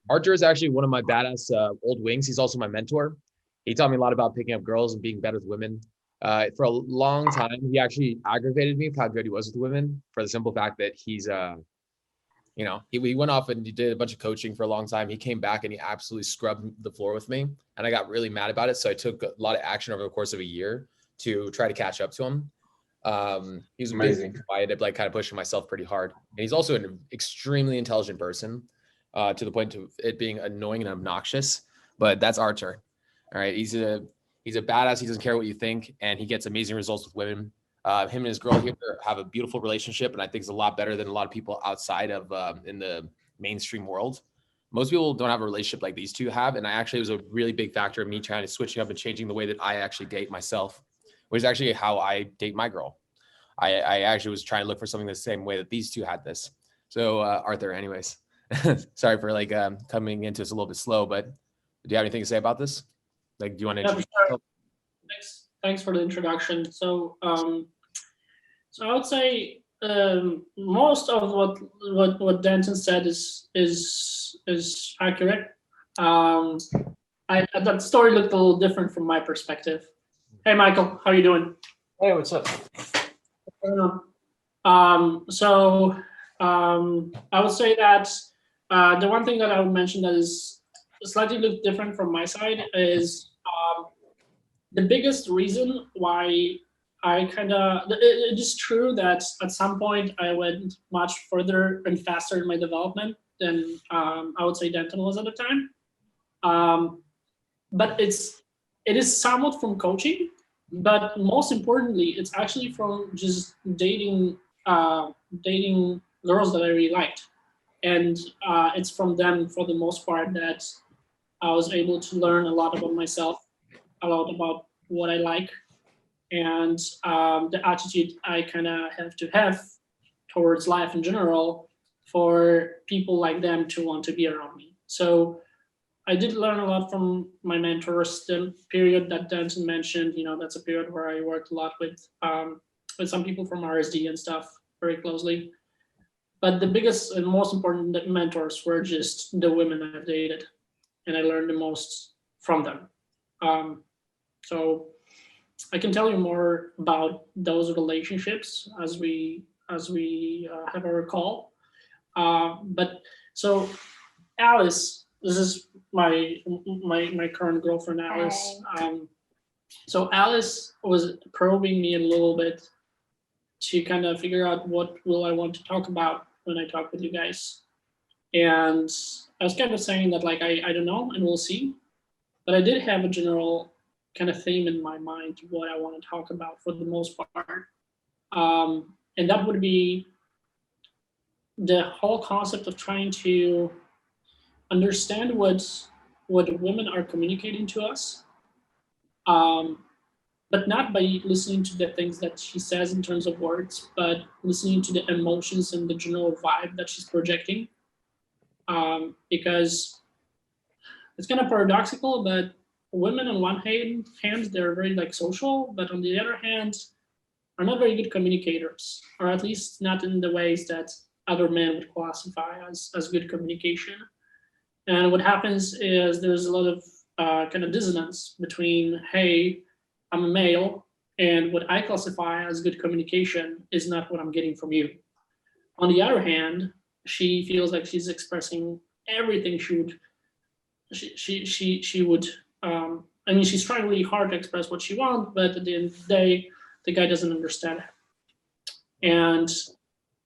Artur is actually one of my badass old wings. He's also my mentor. He taught me a lot about picking up girls and being better with women. For a long time, he actually aggravated me with how good he was with women for the simple fact that he's he went off and he did a bunch of coaching for a long time. He came back and he absolutely scrubbed the floor with me. And I got really mad about it. So I took a lot of action over the course of a year to try to catch up to him. He's amazing. I ended up like kind of pushing myself pretty hard. And he's also an extremely intelligent person, to the point of it being annoying and obnoxious. But that's Artur. All right. He's a badass. He doesn't care what you think, and he gets amazing results with women. Him and his girl here have a beautiful relationship, and I think it's a lot better than a lot of people outside of in the mainstream world. Most people don't have a relationship like these two have, and I actually was a really big factor of me trying to switching up and changing the way that I actually date myself, which is actually how I date my girl. I actually was trying to look for something the same way that these two had this. So Artur, anyways, sorry for like coming into this a little bit slow, but do you have anything to say about this? Like, do you want to introduce yourself? Thanks for the introduction. So I would say most of what Denton said is accurate. That story looked a little different from my perspective. Hey, Michael, how you doing? Hey, what's up? I would say that the one thing that I would mention that is slightly look different from my side is the biggest reason why it is true that at some point I went much further and faster in my development than I would say Denton was at the time. But it is somewhat from coaching, but most importantly, it's actually from just dating girls that I really liked. And it's from them for the most part that I was able to learn a lot about myself, a lot about what I like, and the attitude I kind of have to have towards life in general for people like them to want to be around me. So I did learn a lot from my mentors. The period that Denton mentioned, that's a period where I worked a lot with some people from RSD and stuff very closely. But the biggest and most important mentors were just the women I've dated, and I learned the most from them. So I can tell you more about those relationships as we have our call. But so Alice, this is my current girlfriend, Alice. So Alice was probing me a little bit to kind of figure out what will I want to talk about when I talk with you guys. And I was kind of saying that like I don't know and we'll see. But I did have a general kind of theme in my mind what I want to talk about for the most part. And that would be the whole concept of trying to understand what women are communicating to us, but not by listening to the things that she says in terms of words, but listening to the emotions and the general vibe that she's projecting. Because it's kind of paradoxical, but women on one hand they're very like social, but on the other hand are not very good communicators, or at least not in the ways that other men would classify as good communication. And what happens is there's a lot of kind of dissonance between, hey, I'm a male, and what I classify as good communication is not what I'm getting from you. On the other hand, she feels like she's expressing everything she would. I mean, she's trying really hard to express what she wants, but at the end of the day, the guy doesn't understand it. And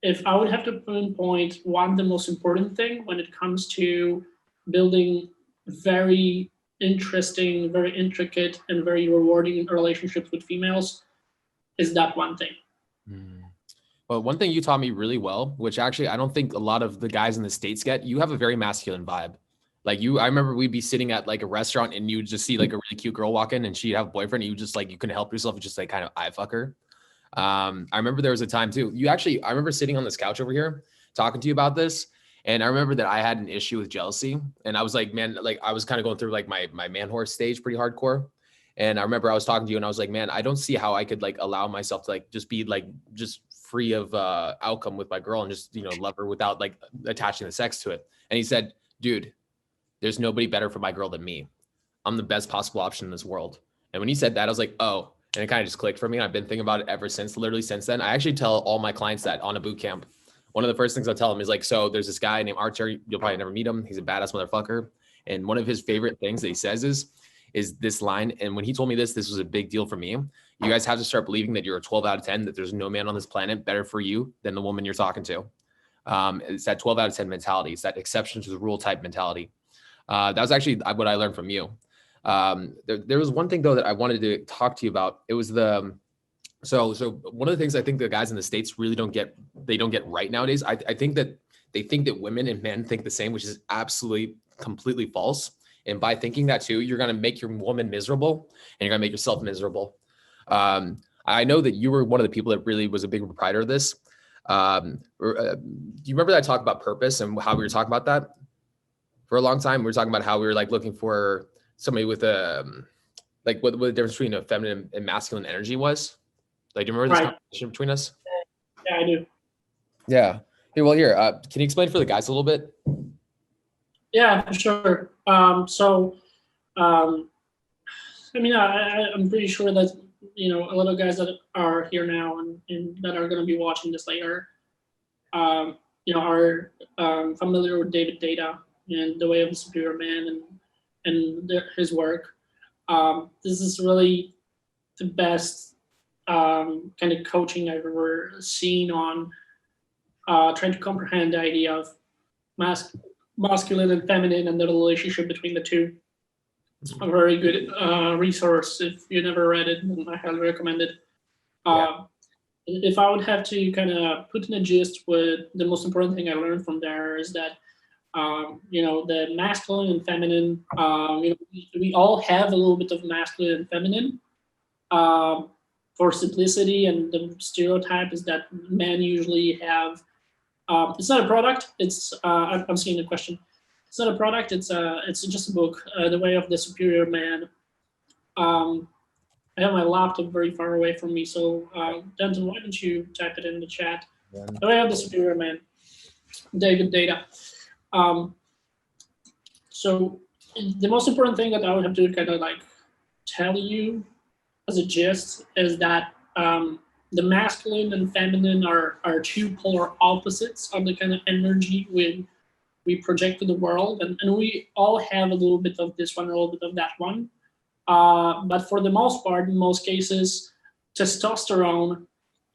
if I would have to pinpoint the most important thing when it comes to building very interesting, very intricate, and very rewarding relationships with females, is that one thing. Well, one thing you taught me really well, which actually I don't think a lot of the guys in the States get, you have a very masculine vibe. Like I remember we'd be sitting at like a restaurant and you would just see like a really cute girl walk in and she'd have a boyfriend and you just like, you couldn't help yourself. You just like kind of eye fuck her. I remember there was a time too, I remember sitting on this couch over here talking to you about this. And I remember that I had an issue with jealousy and I was like, man, like I was kind of going through like my man horse stage pretty hardcore. And I remember I was talking to you and I was like, man, I don't see how I could like allow myself to like, just be like, just free of outcome with my girl and just, love her without like attaching the sex to it. And he said, dude, there's nobody better for my girl than me. I'm the best possible option in this world. And when he said that, I was like, oh, and it kind of just clicked for me. And I've been thinking about it ever since, literally since then. I actually tell all my clients that on a boot camp. One of the first things I'll tell them is like, so there's this guy named Artur. You'll probably never meet him. He's a badass motherfucker. And one of his favorite things that he says is this line. And when he told me this was a big deal for me. You guys have to start believing that you're a 12 out of 10, that there's no man on this planet better for you than the woman you're talking to. It's that 12 out of 10 mentality. It's that exception to the rule type mentality. That was actually what I learned from you. There was one thing though that I wanted to talk to you about. It was so one of the things I think the guys in the States really don't get right nowadays. I think that they think that women and men think the same, which is absolutely completely false. And by thinking that too, you're going to make your woman miserable and you're going to make yourself miserable. I know that you were one of the people that really was a big proprietor of this. Do you remember that I talked about purpose and how we were talking about that for a long time? We were talking about how we were like looking for somebody with like what the difference between a feminine and masculine energy was. Like, do you remember this conversation between us? Yeah, I do. Yeah. Hey, well, here, can you explain for the guys a little bit? Yeah, for sure. I mean, I'm pretty sure that, a lot of guys that are here now and that are going to be watching this later, are familiar with David Data and the Way of the Superior Man and his work. This is really the best kind of coaching I've ever seen on trying to comprehend the idea of masculine and feminine and the relationship between the two. It's a very good resource. If you never read it, I highly recommend it. If I would have to kind of put in a gist, with the most important thing I learned from there is that the masculine and feminine, we all have a little bit of masculine and feminine. For simplicity, and the stereotype is that men usually have, it's not a product, it's, I'm seeing the question. It's not a product, it's just a book, The Way of the Superior Man. I have my laptop very far away from me, so Denton, why don't you type it in the chat? The Way of the Superior Man, David Data. So the most important thing that I would have to kind of like tell you as a gist is that the masculine and feminine are two polar opposites of the kind of energy we project to the world, and we all have a little bit of this one, a little bit of that one. But for the most part, in most cases, testosterone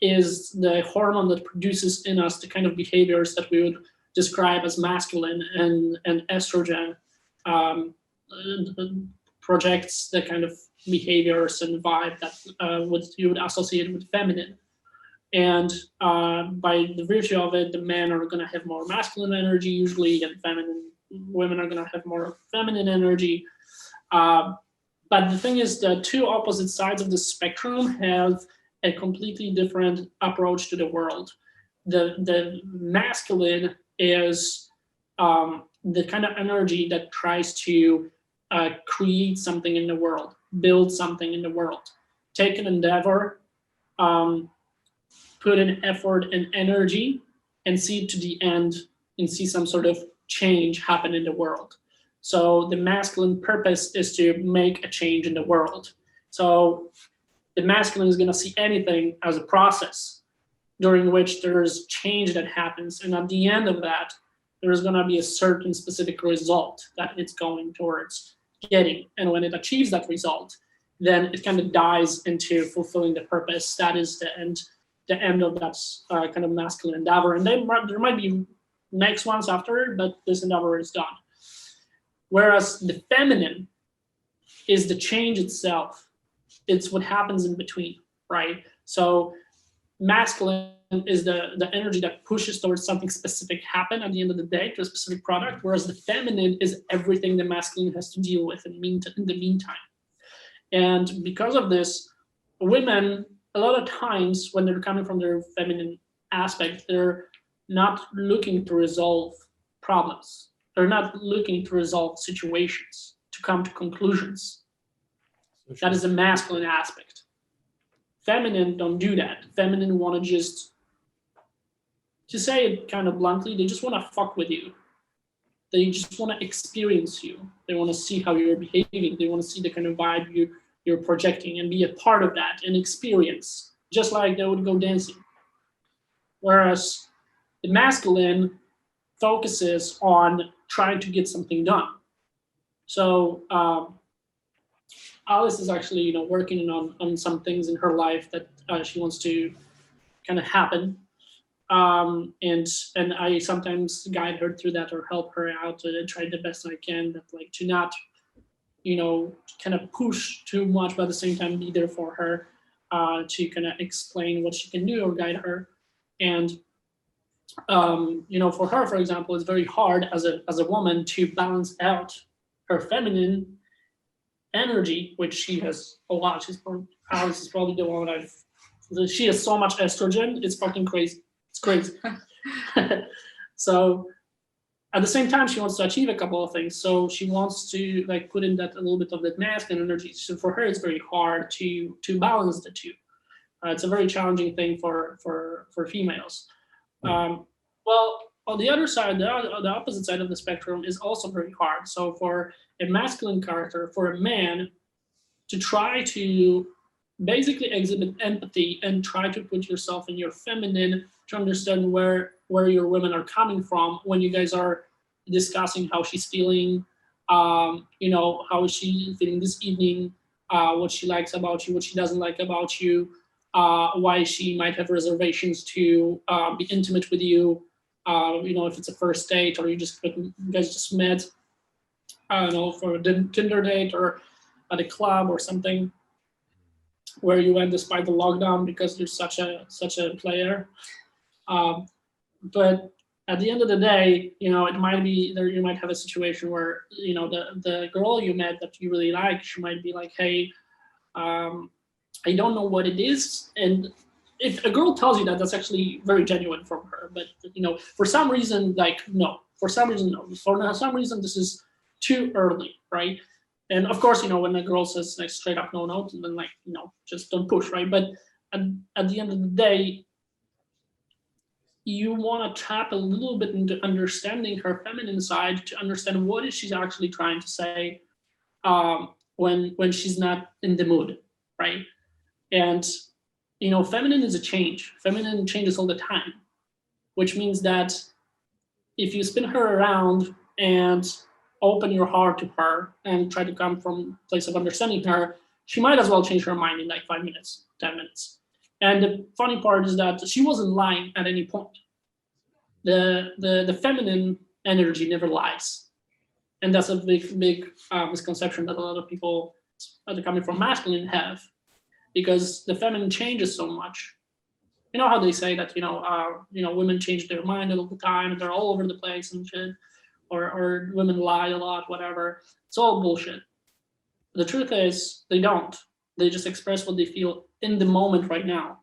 is the hormone that produces in us the kind of behaviors that we would describe as masculine, and estrogen projects the kind of behaviors and vibe that you would associate with feminine. And by the virtue of it, the men are going to have more masculine energy usually, and women are going to have more feminine energy. But the thing is, the two opposite sides of the spectrum have a completely different approach to the world. The masculine is the kind of energy that tries to create something in the world, build something in the world, take an endeavor, put in effort and energy, and see it to the end and see some sort of change happen in the world. So the masculine purpose is to make a change in the world. So the masculine is going to see anything as a process during which there's change that happens. And at the end of that, there's going to be a certain specific result that it's going towards getting. And when it achieves that result, then it kind of dives into fulfilling the purpose. That is the end of that kind of masculine endeavor. And then there might be next ones after, but this endeavor is done. Whereas the feminine is the change itself. It's what happens in between, right? So masculine is the energy that pushes towards something specific happen at the end of the day to a specific product, whereas the feminine is everything the masculine has to deal with in the meantime. And because of this, women, a lot of times when they're coming from their feminine aspect, they're not looking to resolve problems. They're not looking to resolve situations, to come to conclusions. That is a masculine aspect. Feminine don't do that. Feminine want to say it kind of bluntly, they just want to fuck with you. They just want to experience you. They want to see how you're behaving. They want to see the kind of vibe you're projecting and be a part of that and experience, just like they would go dancing. Whereas the masculine focuses on trying to get something done. So Alice is actually, working on some things in her life that she wants to kind of happen. And I sometimes guide her through that or help her out and try the best I can, that like to not, kind of push too much, but at the same time be there for her, to kind of explain what she can do or guide her. And for her, for example, it's very hard as a woman to balance out her feminine energy, which she has a lot. Alice is probably the one she has so much estrogen, it's fucking crazy. It's crazy. So at the same time, she wants to achieve a couple of things. So she wants to like put in that a little bit of that masculine energy. So for her, it's very hard to balance the two. It's a very challenging thing for females. Well, on the other side, the opposite side of the spectrum is also very hard. So for a masculine character, for a man to try to basically exhibit empathy and try to put yourself in your feminine to understand where your women are coming from when you guys are discussing how she's feeling, how is she feeling this evening, what she likes about you, what she doesn't like about you, why she might have reservations to be intimate with you, if it's a first date or you guys just met, I don't know, for a Tinder date or at a club or something where you went despite the lockdown because you're such a player. But at the end of the day, it might be there. You might have a situation where the girl you met that you really like, she might be like, hey, I don't know what it is, and if a girl tells you that, that's actually very genuine from her. But for some reason, no. For some reason, no. For some reason, this is too early, right? And of course, when a girl says like straight up no, then just don't push, right? But at the end of the day, you want to tap a little bit into understanding her feminine side to understand what is she actually trying to say when she's not in the mood, right? And feminine is a change. Feminine changes all the time, which means that if you spin her around and open your heart to her and try to come from a place of understanding her, she might as well change her mind in like 5 minutes, 10 minutes. And the funny part is that she wasn't lying at any point. The feminine energy never lies. And that's a big misconception that a lot of people that are coming from masculine have, because the feminine changes so much. You know how they say that, women change their mind all the time, they're all over the place and shit, or women lie a lot, whatever. It's all bullshit. The truth is they don't. They just express what they feel in the moment right now.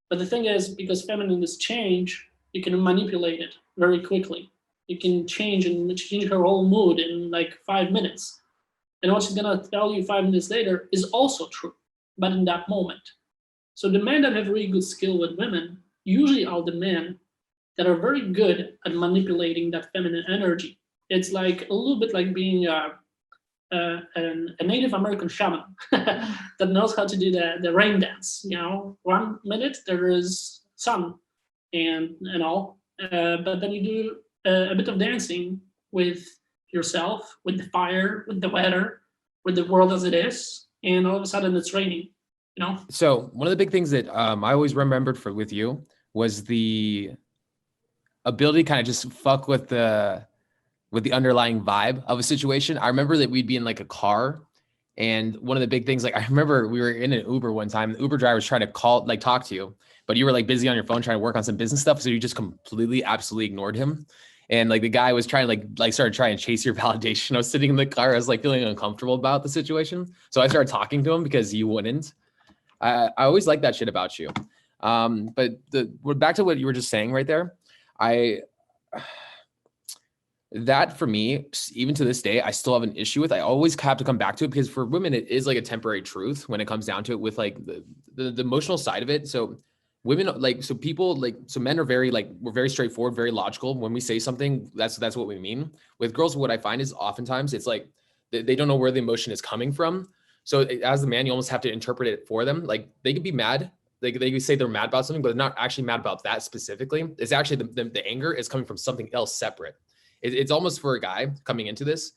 But the thing is, because feminine is change, you can manipulate it very quickly. You can change her whole mood in like 5 minutes. And what she's gonna tell you 5 minutes later is also true, but in that moment. So the men that have really good skill with women usually are the men that are very good at manipulating that feminine energy. It's like a little bit like being a Native American shaman that knows how to do the rain dance. 1 minute there is sun and all, but then you do a bit of dancing with yourself, with the fire, with the weather, with the world as it is, and all of a sudden it's raining. So one of the big things that I always remembered with you was the ability to kind of just fuck with the underlying vibe of a situation. I remember that we'd be in like a car, and one of the big things, like I remember we were in an Uber one time, the Uber driver was trying to talk to you, but you were like busy on your phone trying to work on some business stuff. So you just completely, absolutely ignored him. And like the guy was trying to started trying to chase your validation. I was sitting in the car. I was like feeling uncomfortable about the situation. So I started talking to him because you wouldn't. I always like that shit about you. But back to what you were just saying right there. That for me, even to this day, I still have an issue with. I always have to come back to it because for women, it is like a temporary truth when it comes down to it with like the emotional side of it. So women like, so people like, so men are very like, we're very straightforward, very logical. When we say something, that's what we mean. With girls, what I find is oftentimes it's like, they don't know where the emotion is coming from. So as the man, you almost have to interpret it for them. Like they could be mad. They could say they're mad about something, but they're not actually mad about that specifically. It's actually the anger is coming from something else separate. It's almost for a guy coming into this,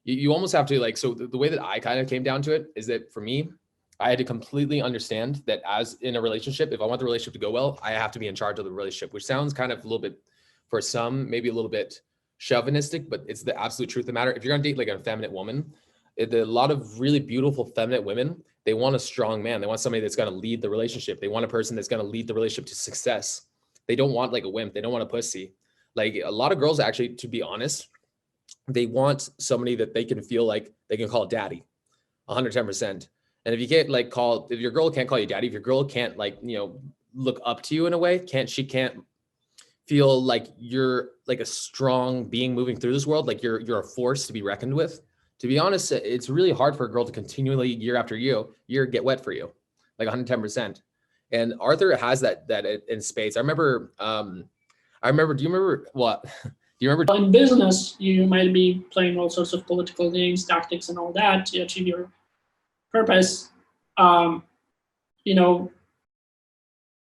you almost have to like, so the way that I kind of came down to it is that for me, I had to completely understand that as in a relationship, if I want the relationship to go well, I have to be in charge of the relationship, which sounds kind of a little bit, for some, maybe a little bit chauvinistic, but it's the absolute truth of the matter. If you're gonna date like a feminine woman, a lot of really beautiful feminine women, they want a strong man. They want somebody that's gonna lead the relationship. They want a person that's gonna lead the relationship to success. They don't want like a wimp. They don't want a pussy. Like a lot of girls actually, to be honest, they want somebody that they can feel like they can call daddy 110%. And if you can't like if your girl can't call you daddy, if your girl can't like, look up to you in a way, she can't feel like you're like a strong being moving through this world, like you're a force to be reckoned with. To be honest, it's really hard for a girl to continually year after year get wet for you, like 110%. And Artur has that in spades. I remember, do you remember what? Do you remember? In business, you might be playing all sorts of political games, tactics, and all that to achieve your purpose.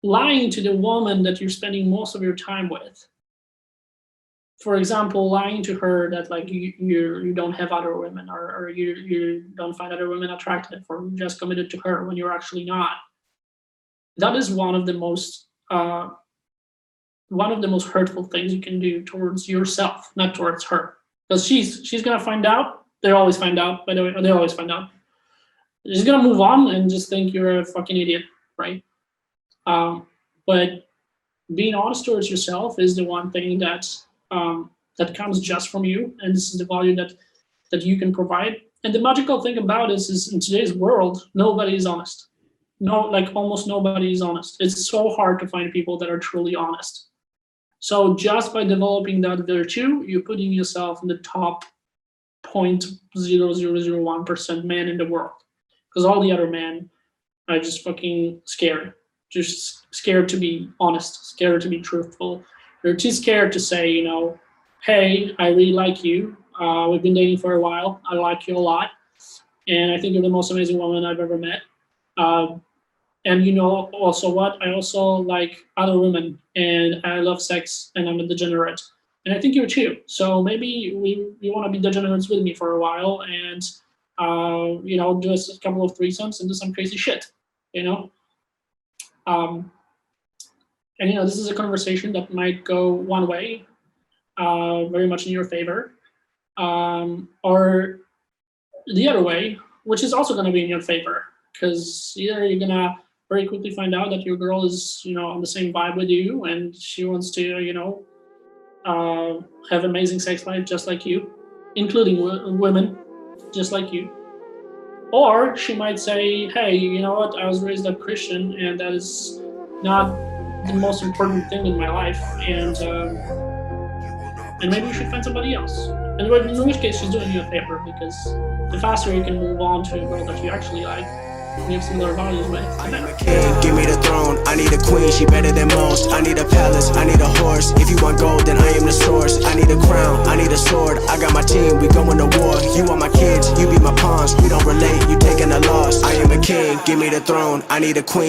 Lying to the woman that you're spending most of your time with. For example, lying to her that like you don't have other women, or you don't find other women attractive, or you're just committed to her when you're actually not. That is one of the most hurtful things you can do towards yourself, not towards her, because she's gonna find out. They always find out. By the way, they always find out. She's gonna move on and just think you're a fucking idiot, right? But being honest towards yourself is the one thing that comes just from you, and this is the value that you can provide. And the magical thing about this is in today's world, nobody is honest. No, like almost nobody is honest. It's so hard to find people that are truly honest. So just by developing that virtue, you're putting yourself in the top 0.0001% man in the world. Because all the other men are just fucking scared. Just scared to be honest, scared to be truthful. They're too scared to say, hey, I really like you. We've been dating for a while. I like you a lot. And I think you're the most amazing woman I've ever met. And also what? I also like other women, and I love sex, and I'm a degenerate. And I think you're too. So maybe you want to be degenerates with me for a while, and do a couple of threesomes and do some crazy shit, And this is a conversation that might go one way, very much in your favor, or the other way, which is also going to be in your favor, because either you're going to very quickly find out that your girl is, on the same vibe with you, and she wants to, have amazing sex life just like you, including women just like you. Or she might say, hey, you know what, I was raised up Christian, and that is not the most important thing in my life, and maybe you should find somebody else. And in which case, she's doing you a favor, because the faster you can move on to a girl that you actually like, and you have similar values with, the better. King, give me the throne, I need a queen, she better than most. I need a palace, I need a horse. If you want gold, then I am the source. I need a crown, I need a sword. I got my team, we going to war. You are my kids, you be my pawns. We don't relate, you taking a loss. I am a king, give me the throne, I need a queen.